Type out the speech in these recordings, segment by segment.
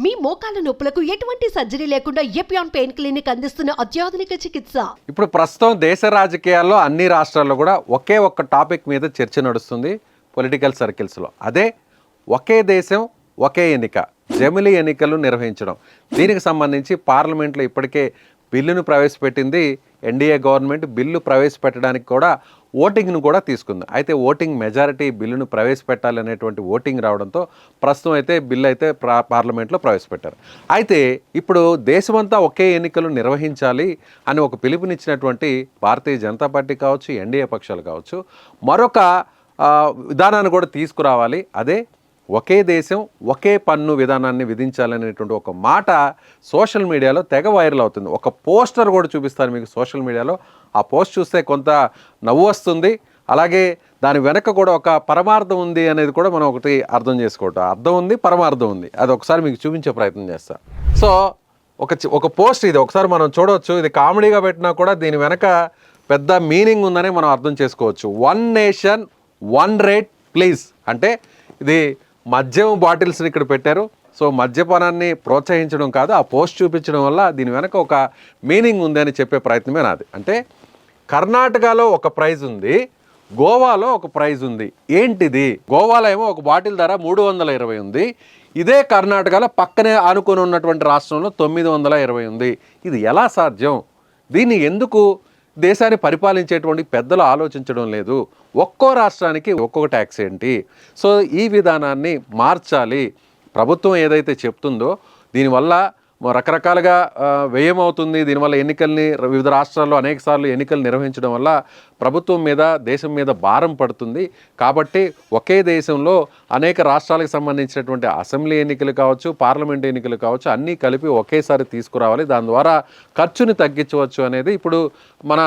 మీ మోకాల నొప్పులకు ఎటువంటి సర్జరీ లేకుండా ఎపియాన్ పెయిన్ క్లినిక్ అందిస్తున్న అత్యాధునిక చికిత్స. ఇప్పుడు ప్రస్తుతం దేశ రాజకీయాల్లో అన్ని రాష్ట్రాల్లో కూడా ఒకే ఒక్క టాపిక్ మీద చర్చ నడుస్తుంది పొలిటికల్ సర్కిల్స్లో. అదే ఒకే దేశం ఒకే ఎన్నిక, జమిలీ ఎన్నికలు నిర్వహించడం. దీనికి సంబంధించి పార్లమెంట్లో ఇప్పటికే బిల్లును ప్రవేశపెట్టింది ఎన్డీఏ గవర్నమెంట్. బిల్లు ప్రవేశపెట్టడానికి కూడా ఓటింగ్ను కూడా తీసుకుంది. అయితే ఓటింగ్ మెజారిటీ బిల్లును ప్రవేశపెట్టాలనేటువంటి ఓటింగ్ రావడంతో ప్రస్తుతం అయితే బిల్లు అయితే పార్లమెంట్లో ప్రవేశపెట్టారు. అయితే ఇప్పుడు దేశమంతా ఒకే ఎన్నికలు నిర్వహించాలి అని ఒక పిలుపునిచ్చినటువంటి భారతీయ జనతా పార్టీ కావచ్చు, ఎన్డీఏ పక్షాలు కావచ్చు, మరొక విధానాన్ని కూడా తీసుకురావాలి. అదే ఒకే దేశం ఒకే పన్ను విధానాన్ని విధించాలనేటువంటి ఒక మాట సోషల్ మీడియాలో తెగ వైరల్ అవుతుంది. ఒక పోస్టర్ కూడా చూపిస్తాను మీకు సోషల్ మీడియాలో. ఆ పోస్ట్ చూస్తే కొంత నవ్వు వస్తుంది, అలాగే దాని వెనక కూడా ఒక పరమార్థం ఉంది అనేది కూడా మనం ఒకటి అర్థం చేసుకోవటం. అర్థం ఉంది, పరమార్థం ఉంది. అది ఒకసారి మీకు చూపించే ప్రయత్నం చేస్తా. సో ఒక పోస్ట్ ఇది ఒకసారి మనం చూడవచ్చు. ఇది కామెడీగా పెట్టినా కూడా దీని వెనక పెద్ద మీనింగ్ ఉందని మనం అర్థం చేసుకోవచ్చు. 1 నేషన్ 1 రేట్ ప్లీజ్ అంటే ఇది మద్యం బాటిల్స్ని ఇక్కడ పెట్టారు. సో మద్యపానాన్ని ప్రోత్సహించడం కాదు, ఆ పోస్ట్ చూపించడం వల్ల దీని వెనక ఒక మీనింగ్ ఉంది అని చెప్పే ప్రయత్నమే నాది. అంటే కర్ణాటకలో ఒక ప్రైజ్ ఉంది, గోవాలో ఒక ప్రైజ్ ఉంది. ఏంటిది? గోవాలో ఏమో ఒక బాటిల్ ధర 320 ఉంది. ఇదే కర్ణాటకలో పక్కనే ఆనుకొని ఉన్నటువంటి రాష్ట్రంలో 920 ఉంది. ఇది ఎలా సాధ్యం? దీన్ని ఎందుకు దేశాన్ని పరిపాలించేటువంటి పెద్దలు ఆలోచించడం లేదు? ఒక్కో రాష్ట్రానికి ఒక్కొక్క ట్యాక్స్ ఏంటి? సో ఈ విధానాన్ని మార్చాలి. ప్రభుత్వం ఏదైతే చెప్తుందో దీనివల్ల రకరకాలుగా వ్యయం అవుతుంది. దీనివల్ల ఎన్నికల్ని వివిధ రాష్ట్రాల్లో అనేక సార్లు ఎన్నికలు నిర్వహించడం వల్ల ప్రభుత్వం మీద, దేశం మీద భారం పడుతుంది. కాబట్టి ఒకే దేశంలో అనేక రాష్ట్రాలకు సంబంధించినటువంటి అసెంబ్లీ ఎన్నికలు కావచ్చు, పార్లమెంట్ ఎన్నికలు కావచ్చు, అన్నీ కలిపి ఒకేసారి తీసుకురావాలి. దాని ద్వారా ఖర్చుని తగ్గించవచ్చు అనేది ఇప్పుడు మన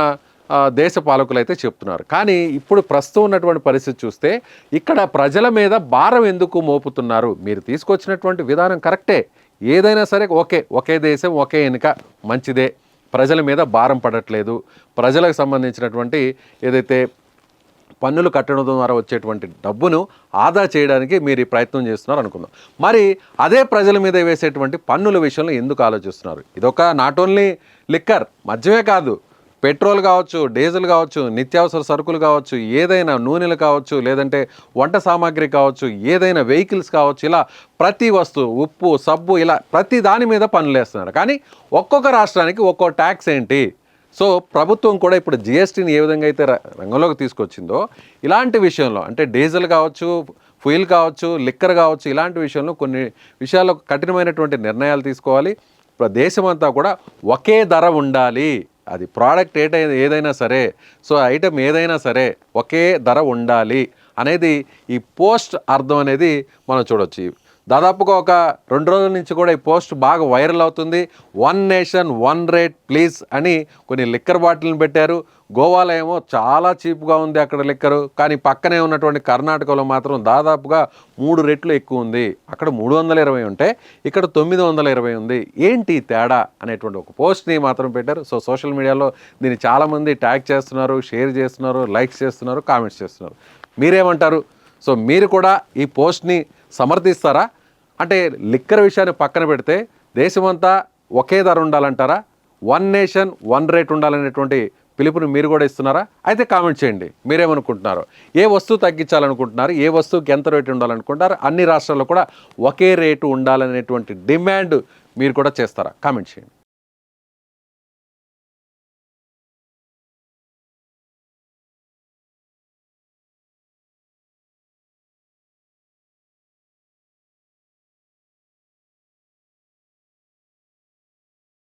దేశ పాలకులు అయితే చెప్తున్నారు. కానీ ఇప్పుడు ప్రస్తుతం ఉన్నటువంటి పరిస్థితి చూస్తే ఇక్కడ ప్రజల మీద భారం ఎందుకు మోపుతున్నారు? మీరు తీసుకొచ్చినటువంటి విధానం కరెక్టే, ఏదైనా సరే ఒకే దేశం ఒకే ఎన్నిక మంచిదే, ప్రజల మీద భారం పడట్లేదు. ప్రజలకు సంబంధించినటువంటి ఏదైతే పన్నులు కట్టడం ద్వారా వచ్చేటువంటి డబ్బును ఆదా చేయడానికి మీరు ప్రయత్నం చేస్తున్నారు అనుకుందాం. మరి అదే ప్రజల మీద వేసేటువంటి పన్నుల విషయంలో ఎందుకు ఆలోచిస్తున్నారు? ఇదొక నాట్ ఓన్లీ లిక్కర్, మద్యమే కాదు, పెట్రోల్ కావచ్చు, డీజిల్ కావచ్చు, నిత్యావసర సరుకులు కావచ్చు, ఏదైనా నూనెలు కావచ్చు, లేదంటే వంట సామాగ్రి కావచ్చు, ఏదైనా వెహికల్స్ కావచ్చు, ఇలా ప్రతి వస్తువు, ఉప్పు, సబ్బు, ఇలా ప్రతి దాని మీద పన్నులు వేస్తున్నారు. కానీ ఒక్కొక్క రాష్ట్రానికి ఒక్కో ట్యాక్స్ ఏంటి? సో ప్రభుత్వం కూడా ఇప్పుడు జిఎస్టీని ఏ విధంగా అయితే రంగంలోకి తీసుకొచ్చిందో ఇలాంటి విషయంలో అంటే డీజిల్ కావచ్చు, ఫ్యూయల్ కావచ్చు, లిక్కర్ కావచ్చు, ఇలాంటి విషయంలో కొన్ని విషయాల్లో కఠినమైనటువంటి నిర్ణయాలు తీసుకోవాలి. ఇప్పుడు దేశమంతా కూడా ఒకే ధర ఉండాలి. అది ప్రోడక్ట్ ఏదైనా సరే, సో ఐటమ్ ఏదైనా సరే ఒకే ధర ఉండాలి అనేది ఈ పోస్ట్ అర్థం అనేది మనం చూడవచ్చు. దాదాపుగా ఒక 2 రోజుల నుంచి కూడా ఈ పోస్ట్ బాగా వైరల్ అవుతుంది. 1 నేషన్ 1 రేట్ ప్లీజ్ అని కొన్ని లిక్కర్ బాటిల్ని పెట్టారు. గోవాలో ఏమో చాలా చీప్గా ఉంది అక్కడ లిక్కరు, కానీ పక్కనే ఉన్నటువంటి కర్ణాటకలో మాత్రం దాదాపుగా 3 రెట్లు ఎక్కువ ఉంది. అక్కడ 320 ఉంటే ఇక్కడ 920 ఉంది. ఏంటి తేడా అనేటువంటి ఒక పోస్ట్ని మాత్రం పెట్టారు. సో సోషల్ మీడియాలో దీన్ని చాలామంది ట్యాగ్ చేస్తున్నారు, షేర్ చేస్తున్నారు, లైక్స్ చేస్తున్నారు, కామెంట్స్ చేస్తున్నారు. మీరేమంటారు? సో మీరు కూడా ఈ పోస్ట్ని సమర్థిస్తారా? అంటే లిక్కర్ విషయాన్ని పక్కన పెడితే దేశమంతా ఒకే ధర ఉండాలంటారా? 1 నేషన్ 1 రేట్ ఉండాలనేటువంటి పిలుపుని మీరు కూడా ఇస్తున్నారా? అయితే కామెంట్ చేయండి, మీరేమనుకుంటున్నారు? ఏ వస్తువు తగ్గించాలనుకుంటున్నారు? ఏ వస్తువుకి ఎంత రేటు ఉండాలనుకుంటారు? అన్ని రాష్ట్రాల్లో కూడా ఒకే రేటు ఉండాలనేటువంటి డిమాండ్ మీరు కూడా చేస్తారా? కామెంట్ చేయండి.